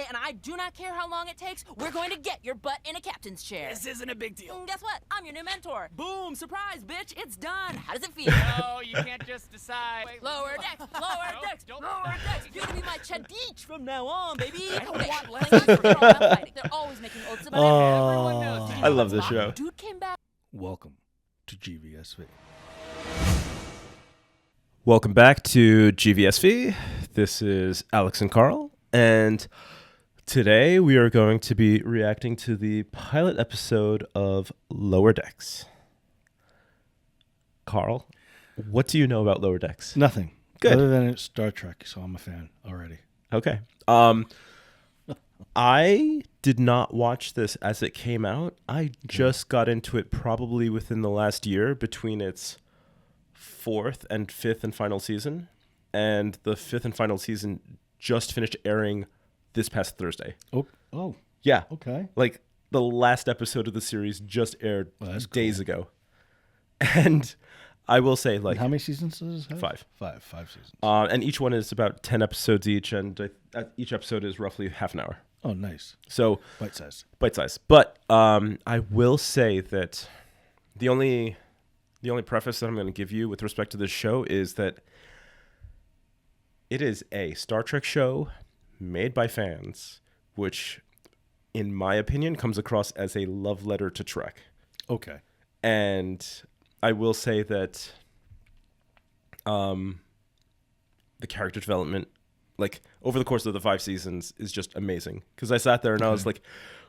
and I do not care how long it takes. We're going to get your butt in a captain's chair. This isn't a big deal. Guess what? I'm your new mentor. Boom, surprise, bitch, it's done. How does it feel? No, you can't just decide. Wait, Lower decks, lower decks, lower decks. You're gonna be my chadich from now on, baby. I don't want lessons. They're always making oaths about it. Everyone knows. Did you I know love that this show. Dude came back. Welcome to GVSV. Welcome back to GVSV. This is Alex and Carl, and today we are going to be reacting to the pilot episode of Lower Decks. Carl, what do you know about Lower Decks? Nothing. Good. Other than it's Star Trek, so I'm a fan already. Okay. I did not watch this as it came out. I just got into it probably within the last year between its fourth and fifth and final season. And the fifth and final season just finished airing this past Thursday. Oh. Yeah. Okay. Like the last episode of the series just aired that's days cool. ago. And I will say, like, And how many seasons does it have? Five. Five seasons. And each one is about 10 episodes each, and each episode is roughly half an hour. Oh, nice. So Bite size. But I will say that the only preface that I'm going to give you with respect to this show is that it is a Star Trek show made by fans, which, in my opinion, comes across as a love letter to Trek. Okay. And I will say that the character development, like, over the course of the 5 seasons, is just amazing. Because I sat there and I was like,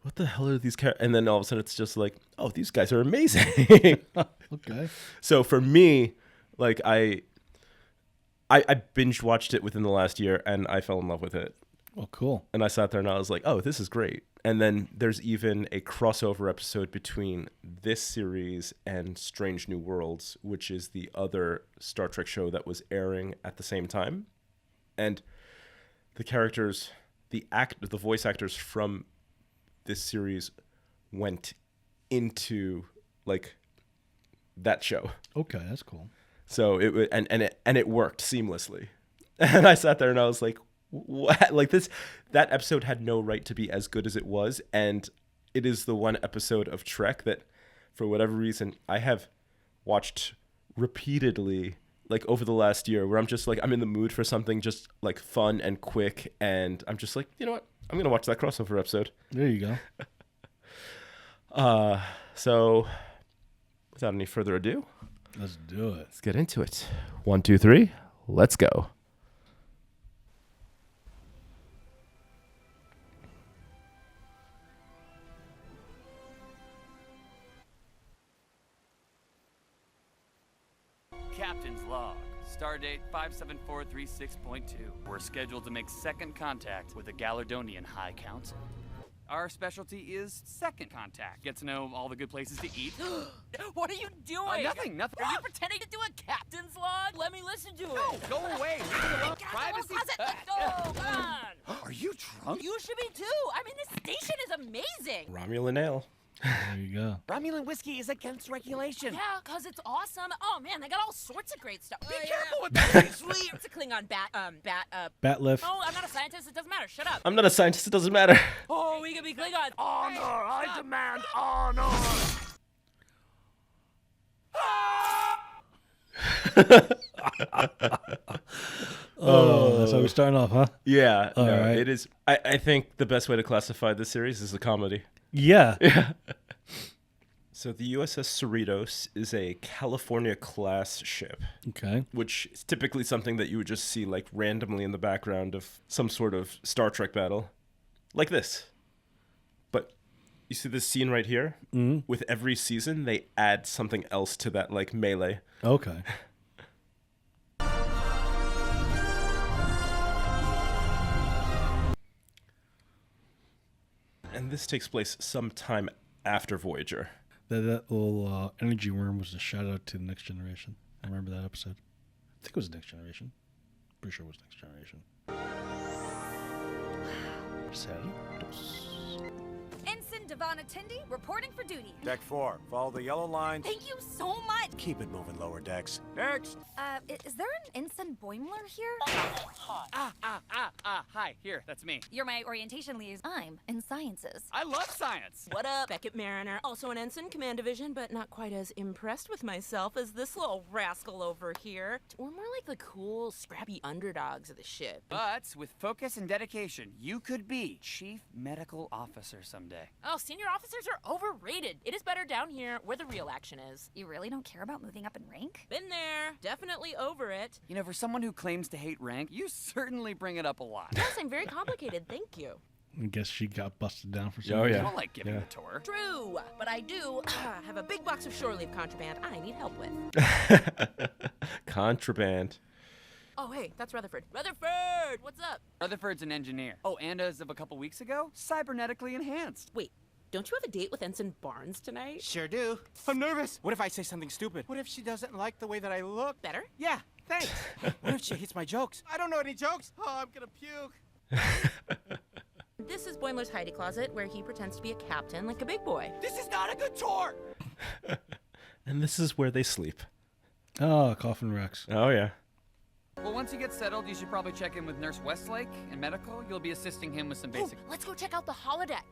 what the hell are these characters? And then all of a sudden it's just like, oh, these guys are amazing. Okay. So for me, like, I binge watched it within the last year and I fell in love with it. Oh, cool. And I sat there and I was like, oh, this is great. And then there's even a crossover episode between this series and Strange New Worlds, which is the other Star Trek show that was airing at the same time. And the characters, the voice actors from this series went into, like, that show. Okay, that's cool. So it worked seamlessly. And I sat there and I was like, what? Like, that episode had no right to be as good as it was, and it is the one episode of Trek that, for whatever reason, I have watched repeatedly, like, over the last year, where I'm just like, I'm in the mood for something just, like, fun and quick, and I'm just like, you know what? I'm gonna watch that crossover episode. There you go. So without any further ado, Let's do it. let's get into it. 1, 2, 3, let's go. Captain's log. Stardate 57436.2. We're scheduled to make second contact with the Galardonian High Council. Our specialty is second contact. Get to know all the good places to eat. What are you doing? Nothing. Are you pretending to do a captain's log? Let me listen to it. No, go away. Leave me alone. Privacy. Oh, come on. Are you drunk? You should be too. I mean, this station is amazing. Romulan ale. There you go. Romulan whiskey is against regulation. Yeah, because it's awesome. Oh, man, they got all sorts of great stuff. Be careful with that. Sweet. It's a Klingon Bat lift. No, I'm not a scientist. It doesn't matter. Shut up. I'm not a scientist. It doesn't matter. Oh, we can be Klingons. Honor. I demand honor. Oh, that's how we're starting off, huh? Yeah, All no, right. it is. I think the best way to classify this series is a comedy. Yeah. So the USS Cerritos is a California-class ship, Okay. which is typically something that you would just see, like, randomly in the background of some sort of Star Trek battle, like this. But you see this scene right here? Mm-hmm. With every season, they add something else to that, like, melee. Okay. And this takes place sometime after Voyager. That little energy worm was a shout out to the Next Generation. I remember that episode. I think it was Next Generation. Pretty sure it was Next Generation. Cerritos. Ensign Devon Attendee, reporting for duty. Deck 4, follow the yellow lines. Thank you so much. Keep it moving lower decks. Next! Is there an Ensign Boimler here? Hi, here, that's me. You're my orientation liaison. I'm in sciences. I love science. What up, Beckett Mariner? Also an ensign, command division, but not quite as impressed with myself as this little rascal over here. We're more like the cool, scrappy underdogs of the ship. But with focus and dedication, you could be Chief Medical Officer someday. Oh, senior officers are overrated. It is better down here where the real action is. You really don't care about moving up in rank? Been there. Definitely over it. You know, for someone who claims to hate rank, you certainly bring it up a lot. Yes, I'm very complicated. Thank you. I guess she got busted down for some Oh, reason. I yeah. don't like giving the tour. True, but I do have a big box of shore leave contraband I need help with. Contraband. Oh, hey, that's Rutherford. Rutherford, what's up? Rutherford's an engineer. Oh, and as of a couple weeks ago, cybernetically enhanced. Wait, don't you have a date with Ensign Barnes tonight? Sure do. I'm nervous. What if I say something stupid? What if she doesn't like the way that I look? Better? Yeah, thanks. What if she hates my jokes? I don't know any jokes. Oh, I'm gonna puke. This is Boimler's hidey closet, where he pretends to be a captain like a big boy. This is not a good tour. And this is where they sleep. Oh, Coffin Rex. Oh, yeah. Well, once you get settled, you should probably check in with Nurse Westlake in medical. You'll be assisting him with some basic... Let's go check out the holodeck.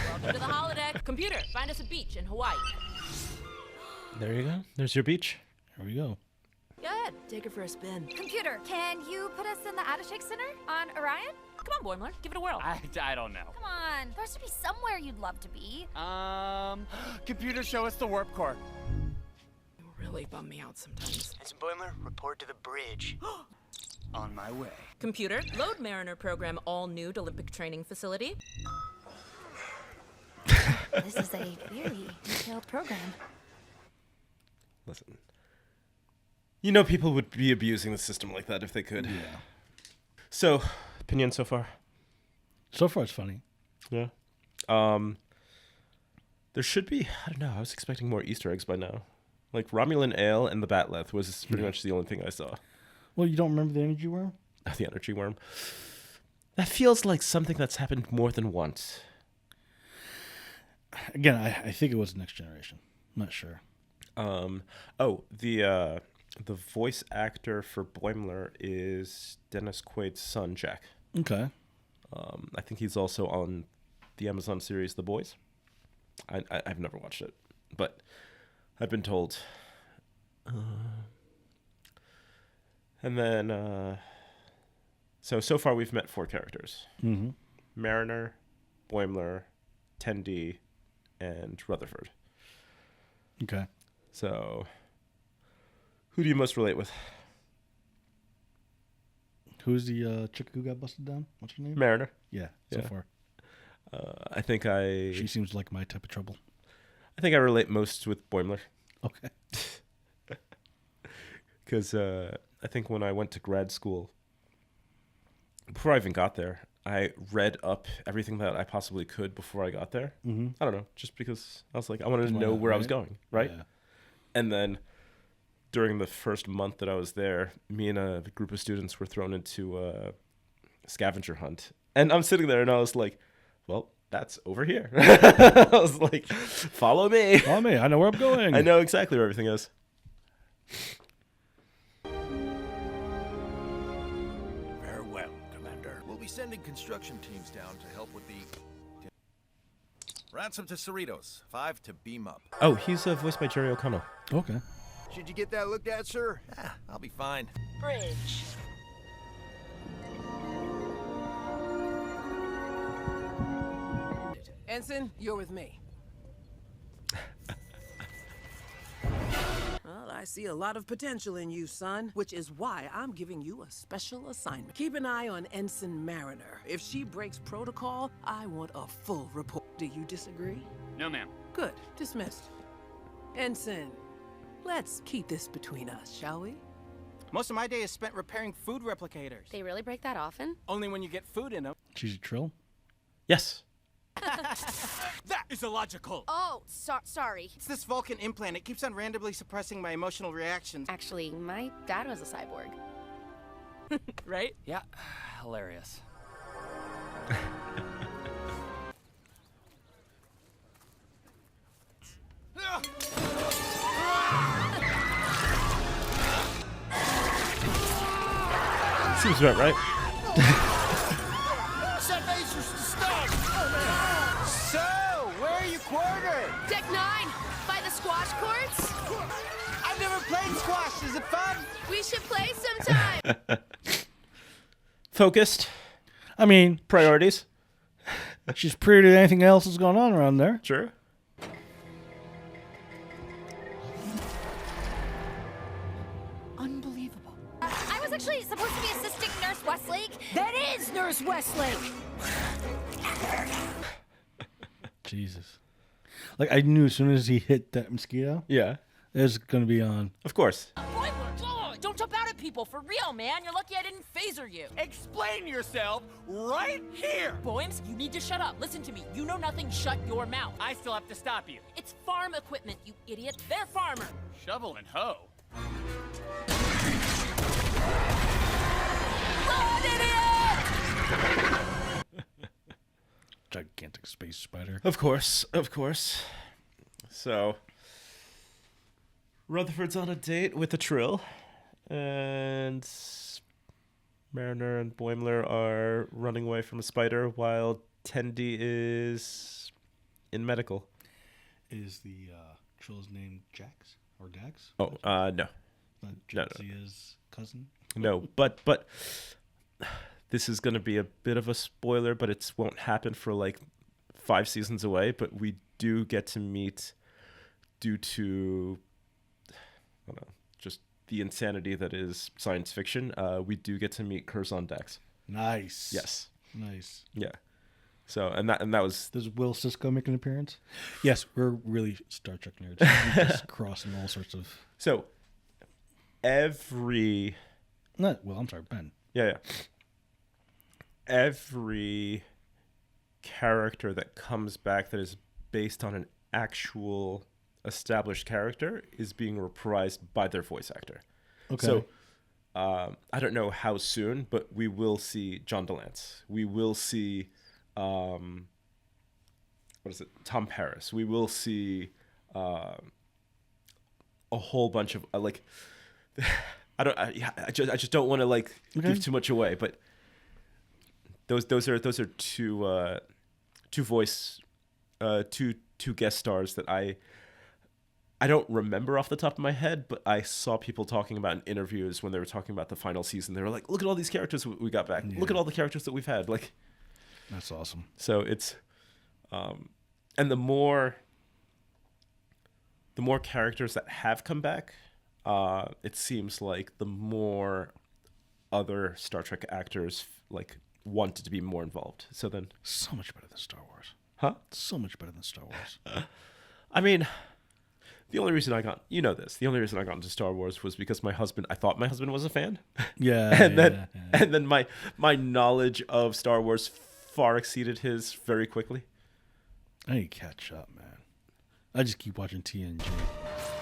Welcome to the holodeck. Computer, find us a beach in Hawaii. There you go. There's your beach. Here we go. Good. Take her for a spin. Computer, can you put us in the Attachek Center on Orion? Come on, Boimler. Give it a whirl. I don't know. Come on, there has to be somewhere you'd love to be. Computer, show us the warp core. You really bum me out sometimes. Ensign Boimler, report to the bridge. On my way. Computer, load Mariner program all new to Olympic training facility. This is a very detailed program. Listen. You know people would be abusing the system like that if they could. Yeah. So, opinion so far? So far, it's funny. Yeah. There should be, I don't know, I was expecting more Easter eggs by now. Like Romulan ale and the Batleth was pretty much the only thing I saw. Well, you don't remember the energy worm? The energy worm. That feels like something that's happened more than once. Again, I think it was Next Generation. I'm not sure. The voice actor for Boimler is Dennis Quaid's son, Jack. Okay. I think he's also on the Amazon series The Boys. I've never watched it, but I've been told. And then, so far we've met 4 characters. Mm-hmm. Mariner, Boimler, Tendi, and Rutherford. Okay. So, who do you most relate with? Who's the chick who got busted down? What's her name? Mariner. Yeah, so Yeah. far. I think She seems like my type of trouble. I think I relate most with Boimler. Okay. Because I think when I went to grad school, before I even got there, I read up everything that I possibly could before I got there. Mm-hmm. I don't know, just because I was like, I wanted to Why know not, where I was right? going, right? Yeah. And then during the first month that I was there, me and a group of students were thrown into a scavenger hunt. And I'm sitting there and I was like, well, that's over here. I was like, follow me. Oh, me. I know where I'm going. I know exactly where everything is. Very well, Commander. We'll be sending construction teams down to help with the... Ransom to Cerritos. 5 to beam up. Oh, he's voiced by Jerry O'Connell. Okay. Should you get that looked at, sir? I'll be fine. Bridge. Ensign, you're with me. Well, I see a lot of potential in you, son, which is why I'm giving you a special assignment. Keep an eye on Ensign Mariner. If she breaks protocol, I want a full report. Do you disagree? No, ma'am. Good. Dismissed. Ensign, let's keep this between us, shall we? Most of my day is spent repairing food replicators. They really break that often? Only when you get food in them. She's a trill? Yes. That is illogical. Oh, sorry. It's this Vulcan implant. It keeps on randomly suppressing my emotional reactions. Actually, my dad was a cyborg. Right? Yeah, hilarious. Seems about right. Set lasers to stop! So, where are you quartered? Deck 9, by the squash courts. I've never played squash. Is it fun? We should play sometime. Focused. I mean, Priorities. she's prettier than anything else that's going on around there. Sure. Unbelievable. I was actually supposed to be assisting Nurse Westlake. That is Nurse Westlake. Jesus. Like, I knew as soon as he hit that mosquito, Yeah. it was going to be on. Of course. Don't jump out at people, for real, man. You're lucky I didn't phaser you. Explain yourself right here. Boims, you need to shut up. Listen to me. You know nothing. Shut your mouth. I still have to stop you. It's farm equipment, you idiot. They're farmer. Shovel and hoe. Gigantic space spider. Of course. Of course. So, Rutherford's on a date with a Trill, and Mariner and Boimler are running away from a spider while Tendi is in medical. Is the Trill's name Jax or Dax? Oh, no. Not No, no. Jaxia's cousin? No, but this is going to be a bit of a spoiler, but it won't happen for like 5 seasons away. But we do get to meet, due to, I don't know, just the insanity that is science fiction, we do get to meet Curzon Dax. Nice. Yes. Nice. Yeah. So and that was Does Will Sisko make an appearance? Yes, we're really Star Trek nerds. We're just crossing all sorts of. so every I'm sorry, Ben. yeah. Every character that comes back that is based on an actual established character is being reprised by their voice actor. Okay. So I don't know how soon, but we will see John DeLance. We will see Tom Paris. We will see a whole bunch of like I just don't want to like give too much away, but those are two guest stars that I don't remember off the top of my head, but I saw people talking about in interviews when they were talking about the final season. They were like, "Look at all these characters we got back. Look at all the characters that we've had." Like, That's awesome. so it's, and the more characters that have come back, it seems like the more other Star Trek actors like wanted to be more involved. So then, So much better than Star Wars. huh? So much better than Star Wars. I mean, the only reason I got into Star Wars was because I thought my husband was a fan. Yeah. and then my knowledge of Star Wars far exceeded his very quickly. I need to catch up, man. I just keep watching TNG.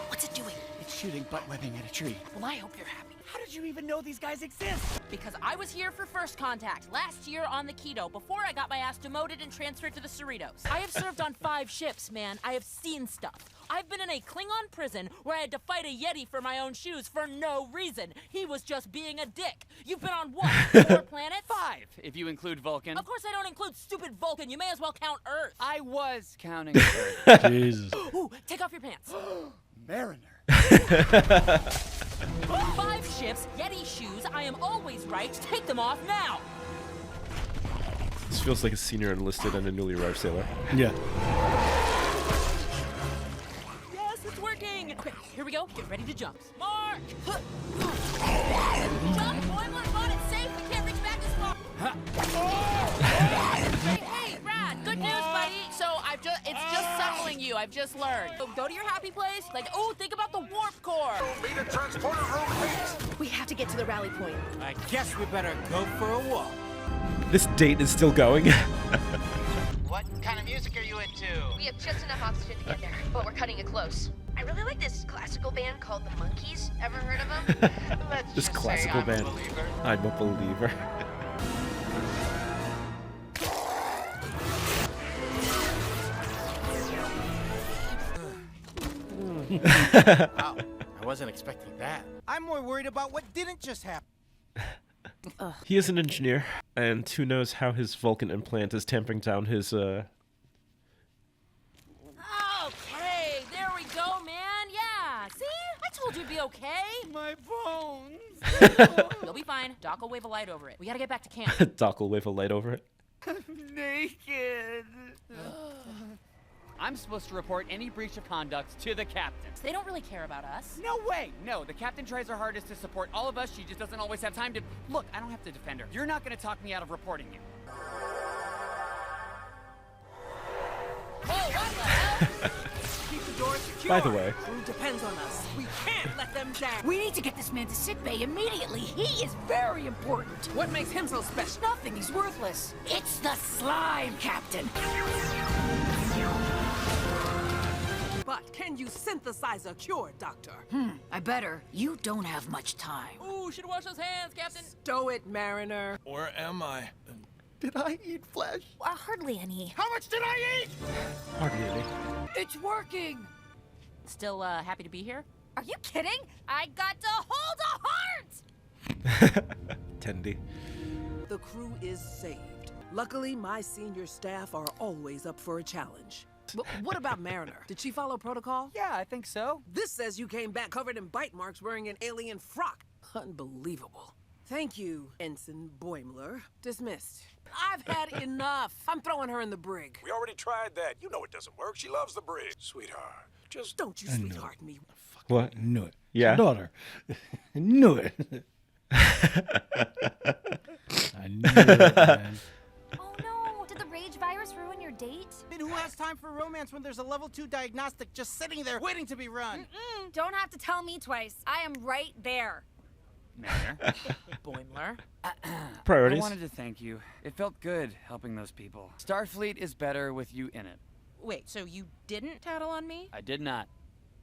What's it doing? It's shooting butt webbing at a tree. Well, I hope you're happy. How did you even know these guys exist? Because I was here for first contact last year on the Keto before I got my ass demoted and transferred to the Cerritos. I have served on 5 ships, man. I have seen stuff. I've been in a Klingon prison where I had to fight a Yeti for my own shoes for no reason. He was just being a dick. You've been on what? 4 planets? 5, if you include Vulcan. Of course I don't include stupid Vulcan. You may as well count Earth. I was counting Earth. Jesus. Ooh, take off your pants. Mariner. 5 ships, Yeti shoes. I am always right. Take them off now. This feels like a senior enlisted and a newly arrived sailor. Yeah. Yes, it's working. Okay, here we go. Get ready to jump. Mark! Jump, Boimler, on it safe. We can't reach back as far. Hey, Brad, good news, buddy. So it's just settling you. I've just learned. So go to your happy place. Like, oh, think about the warp core. Meet at transporter room 8. We have to get to the rally point. I guess we better go for a walk. This date is still going. What kind of music are you into? We have just enough oxygen to get there, but we're cutting it close. I really like this classical band called the Monkees. Ever heard of them? Let's This just classical say I'm band. a believer. I'm a believer. Wow, I wasn't expecting that. I'm more worried about what didn't just happen. He is an engineer, and who knows how his Vulcan implant is tamping down his Okay, there we go, man. Yeah, see? I told you it'd be okay. My bones. You'll be fine. Doc will wave a light over it. We gotta get back to camp. Doc will wave a light over it. Naked. I'm supposed to report any breach of conduct to the captain. They don't really care about us. No way! No, the captain tries her hardest to support all of us. She just doesn't always have time to... Look, I don't have to defend her. You're not gonna talk me out of reporting you. Whoa, what the hell? Keep the doors secure. By the way, Crew depends on us. We can't let them down. We need to get this man to sickbay immediately. He is very important. What makes him so special? Nothing. He's worthless. It's the slime, Captain. But can you synthesize a cure, Doctor? I better. You don't have much time. Ooh, should wash those hands, Captain. Stow it, Mariner. Where am I? Did I eat flesh? Hardly any. How much did I eat? hardly any. It's working. Still happy to be here? Are you kidding? I got to hold a heart. Tendy. The crew is saved. Luckily, my senior staff are always up for a challenge. But what about Mariner? Did she follow protocol? Yeah, I think so. This says you came back covered in bite marks wearing an alien frock. Unbelievable. Thank you, Ensign Boimler. Dismissed. I've had enough. I'm throwing her in the brig. We already tried that. You know it doesn't work. She loves the bridge. Sweetheart, just... Don't you sweetheart me. What? Knew it. Yeah. It's your daughter. Knew it. I knew it, man. Oh no, did the rage virus ruin your date? And who has time for romance when there's a level 2 diagnostic just sitting there waiting to be run? Don't have to tell me twice. I am right there. Mariner, Boimler. I Priorities. wanted to thank you. It felt good helping those people. Starfleet is better with you in it. Wait, so you didn't tattle on me? I did not.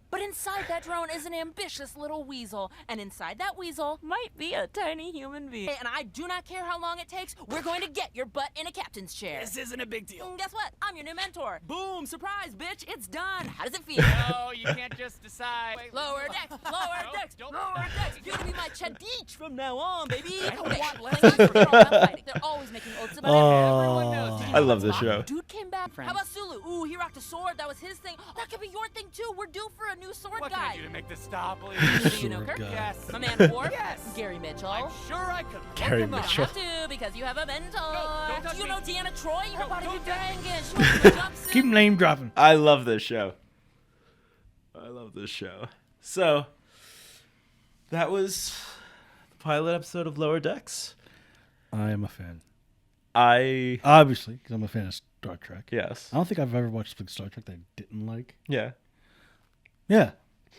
But inside that drone is an ambitious little weasel, and inside that weasel might be a tiny human being. And I do not care how long it takes, we're going to get your butt in a captain's chair. This isn't a big deal. And guess what? I'm your new mentor. Boom, surprise, bitch, it's done. How does it feel? No, you can't just decide. Wait, Lower decks, lower decks, don't- lower decks. You're gonna be my Chadich from now on, baby. I don't Okay, want Klingons are all about fighting. They're always making oaths about everyone knows. Did you I know love that this Spock? show. Dude came back. Friends. How about Sulu? Ooh, he rocked a sword. That was his thing. That could be your thing too. We're due for a new sword What guy. can I do to make this stop, please? Do you know Sword Kirk? guy. Yes. My man Worf? Yes. Gary Mitchell? I'm sure I could. Gary You don't Mitchell. have to because you have a mentor. don't touch Do you me. know Deanna Troy? Her No, body don't be touch me. banging. She wants to jump suit. Keep name dropping. I love this show. I love this show. So, that was the pilot episode of Lower Decks. I am a fan. I Obviously, because I'm a fan of Star Trek. yes. I don't think I've ever watched something Star Trek that I didn't like. Yeah. Yeah.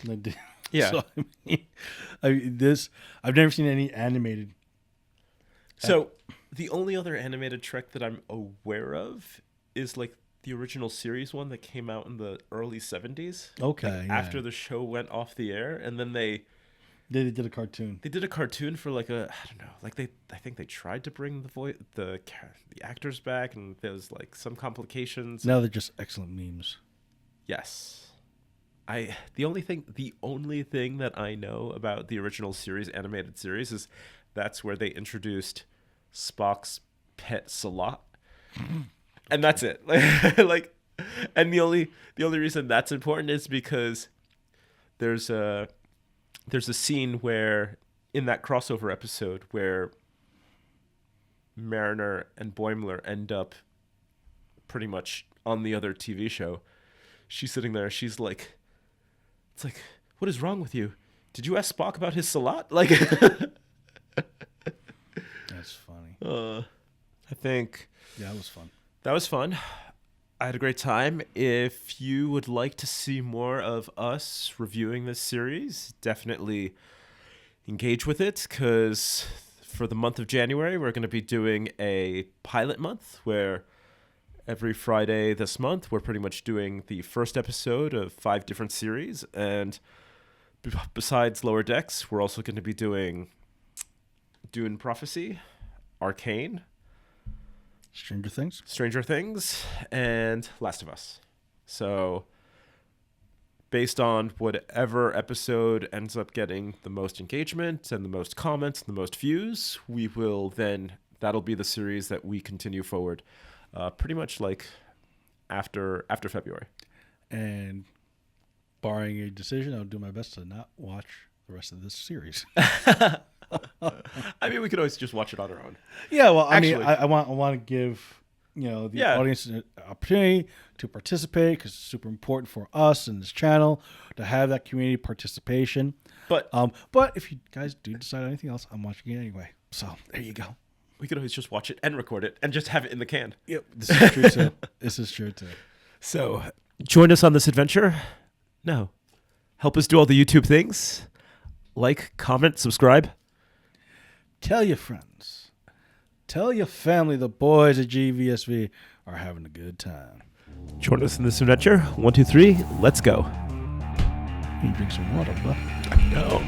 I did. Yeah. So, I've never seen any animated. So, the only other animated Trek that I'm aware of is like the original series one that came out in the early 70s. Okay. Like, yeah. after the show went off the air, and then they They did a cartoon. did a cartoon for like a, I don't know, like I think they tried to bring the actors back, and there was like some complications. Now they're just excellent memes. Yes. The only thing that I know about the original series, animated series, is that's where they introduced Spock's pet Salat. And that's it. Like, and the only reason that's important is because there's a scene where in that crossover episode where Mariner and Boimler end up pretty much on the other TV show. She's sitting there. She's like, it's like, what is wrong with you? Did you ask Spock about his Salat? Like, That's funny. I think Yeah, that was fun. that was fun. I had a great time. If you would like to see more of us reviewing this series, definitely engage with it, because for the month of January, we're going to be doing a pilot month where every Friday this month, we're pretty much doing the first episode of 5 different series. And besides Lower Decks, we're also going to be doing Dune Prophecy, Arcane, Stranger Things, and Last of Us. So based on whatever episode ends up getting the most engagement and the most comments and the most views, we will then, that'll be the series that we continue forward pretty much like after February. And barring a decision, I'll do my best to not watch the rest of this series. I mean, we could always just watch it on our own. Yeah, well, Actually, I want to give the audience an opportunity to participate because it's super important for us and this channel to have that community participation. But if you guys do decide anything else, I'm watching it anyway. So there you go. We could always just watch it and record it and just have it in the can. Yep, this is true too. This is true too. So join us on this adventure. No, help us do all the YouTube things. Like, comment, subscribe. Tell your friends. Tell your family the boys at GVSV are having a good time. Join us in this adventure. 1, 2, 3, let's go. You drink some water, bud. No.